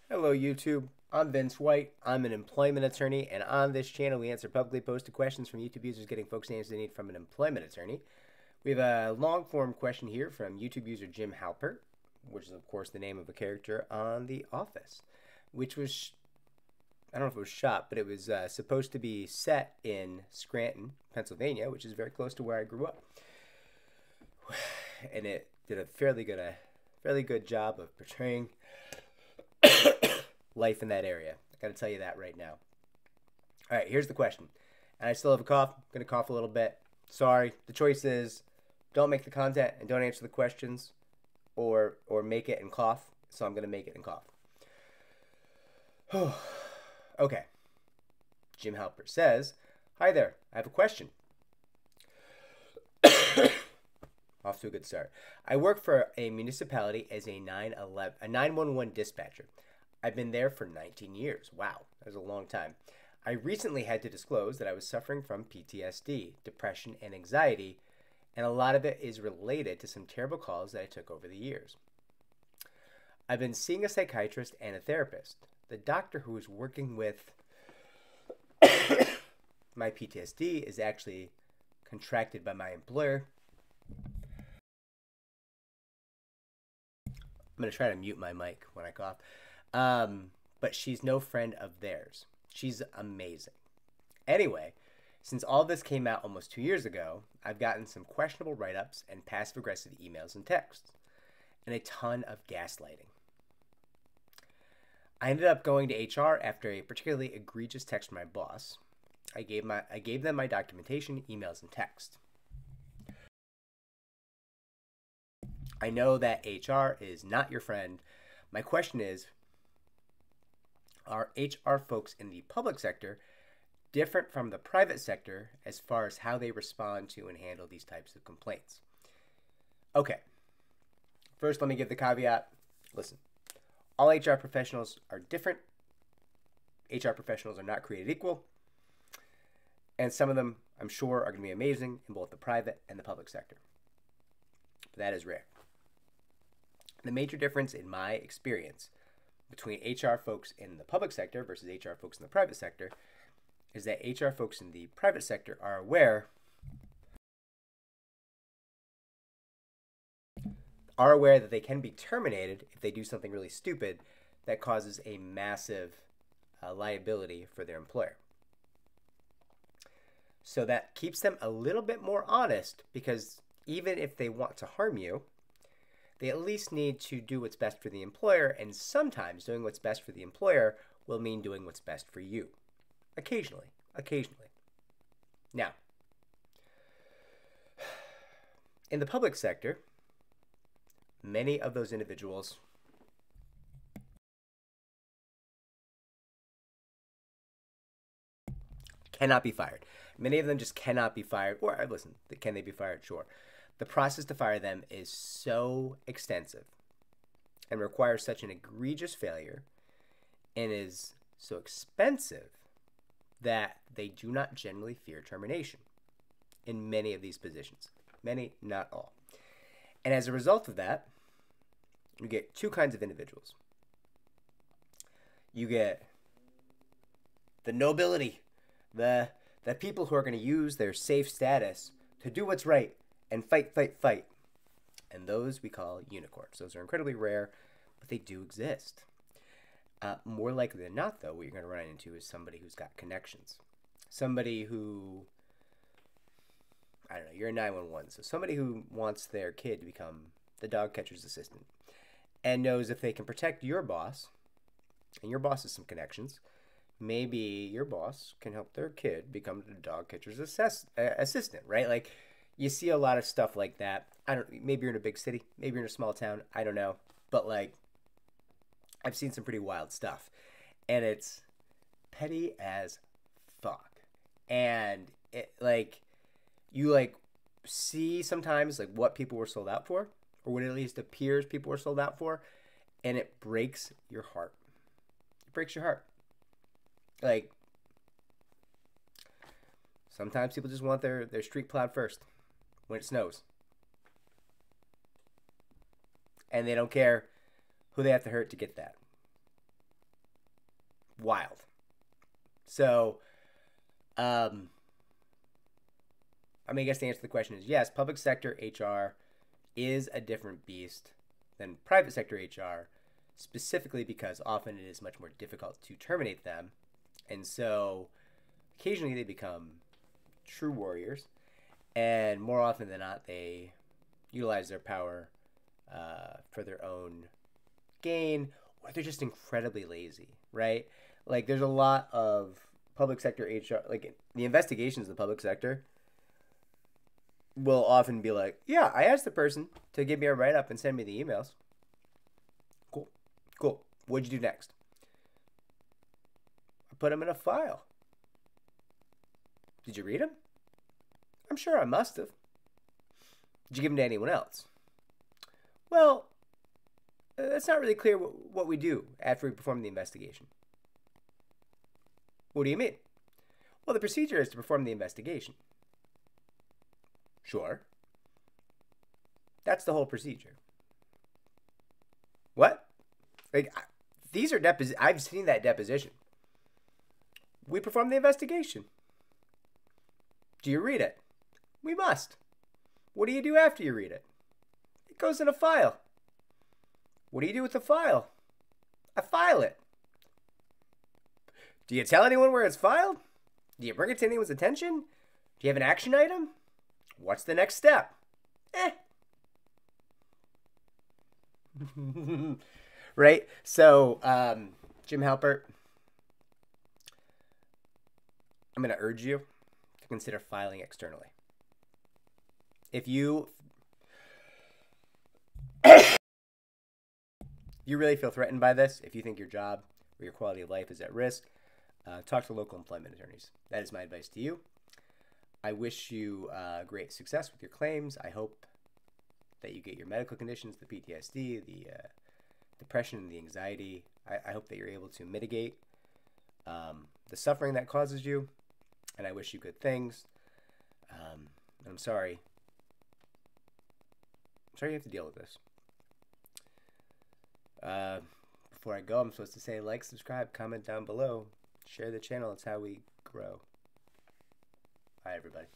Hello, YouTube. I'm Vince White. I'm an employment attorney, and on this channel, we answer publicly posted questions from YouTube users getting folks the answers they need from an employment attorney. We have a long form question here from YouTube user Jim Halpert, which is, of course, the name of a character on The Office, which was, I don't know if it was shot, but it was supposed to be set in Scranton, Pennsylvania, which is very close to where I grew up. And it did a fairly good job of portraying life in that area. I gotta tell you that right now. All right, here's the question. And I still have a cough. I'm gonna cough a little bit. Sorry. The choice is don't make the content and don't answer the questions, or make it and cough. So I'm gonna make it and cough. Okay. Jim Halpert says, "Hi there. I have a question." Off to a good start. I work for a municipality as a 911 dispatcher. I've been there for 19 years. Wow, that was a long time. I recently had to disclose that I was suffering from PTSD, depression, and anxiety, and a lot of it is related to some terrible calls that I took over the years. I've been seeing a psychiatrist and a therapist. The doctor who is working with my PTSD is actually contracted by my employer. I'm going to try to mute my mic when I cough. But she's no friend of theirs. She's amazing. Anyway, since all this came out almost 2 years ago, I've gotten some questionable write-ups and passive-aggressive emails and texts, and a ton of gaslighting. I ended up going to HR after a particularly egregious text from my boss. I gave them my documentation, emails, and text. I know that HR is not your friend. My question is, are HR folks in the public sector different from the private sector as far as how they respond to and handle these types of complaints? Okay. First, let me give the caveat. Listen, all HR professionals are different. HR professionals are not created equal. And some of them, I'm sure, are going to be amazing in both the private and the public sector. But that is rare. The major difference in my experience between HR folks in the public sector versus HR folks in the private sector is that HR folks in the private sector are aware that they can be terminated if they do something really stupid that causes a massive liability for their employer. So that keeps them a little bit more honest, because even if they want to harm you, they at least need to do what's best for the employer, and sometimes doing what's best for the employer will mean doing what's best for you. Occasionally. Now, in the public sector, many of those individuals cannot be fired. Many of them just cannot be fired. Or, listen, can they be fired? Sure. The process to fire them is so extensive and requires such an egregious failure and is so expensive that they do not generally fear termination in many of these positions. Many, not all. And as a result of that, you get two kinds of individuals. You get the nobility, the people who are going to use their safe status to do what's right and fight. And those we call unicorns. Those are incredibly rare, but they do exist. More likely than not, though, what you're going to run into is somebody who's got connections. Somebody who, I don't know, you're a 911, so somebody who wants their kid to become the dog catcher's assistant and knows if they can protect your boss, and your boss has some connections, maybe your boss can help their kid become the dog catcher's assistant, right? Like, you see a lot of stuff like that. Maybe you're in a big city, maybe you're in a small town, I don't know. But, like, I've seen some pretty wild stuff. And it's petty as fuck. And you see sometimes what people were sold out for, or what it at least appears people were sold out for, and it breaks your heart. It breaks your heart. Like, sometimes people just want their street plowed first when it snows. And they don't care who they have to hurt to get that. wild. So, I mean, I guess the answer to the question is yes, public sector HR is a different beast than private sector HR, specifically because often it is much more difficult to terminate them. And so occasionally they become true warriors, and more often than not, they utilize their power for their own gain, or they're just incredibly lazy, right? Like, there's a lot of public sector HR, like the investigations of the public sector will often be like, yeah, I asked the person to give me a write-up and send me the emails. Cool. Cool. What'd you do next? I put them in a file. Did you read them? I'm sure I must have. Did you give them to anyone else? Well, that's not really clear what we do after we perform the investigation. What do you mean? Well, the procedure is to perform the investigation. Sure. That's the whole procedure. What? Like, these are I've seen that deposition. We perform the investigation. Do you read it? We must. What do you do after you read it? It goes in a file. What do you do with the file? I file it. Do you tell anyone where it's filed? Do you bring it to anyone's attention? Do you have an action item? What's the next step? Right? So, Jim Halpert, I'm going to urge you to consider filing externally. If you really feel threatened by this, if you think your job or your quality of life is at risk, talk to local employment attorneys. That is my advice to you. I wish you great success with your claims. I hope that you get your medical conditions, the PTSD, the depression, the anxiety. I hope that you're able to mitigate the suffering that causes you, and I wish you good things. I'm sorry. I'm sorry you have to deal with this. Before I go, I'm supposed to say like, subscribe, comment down below, share the channel. It's how we grow. Bye, everybody.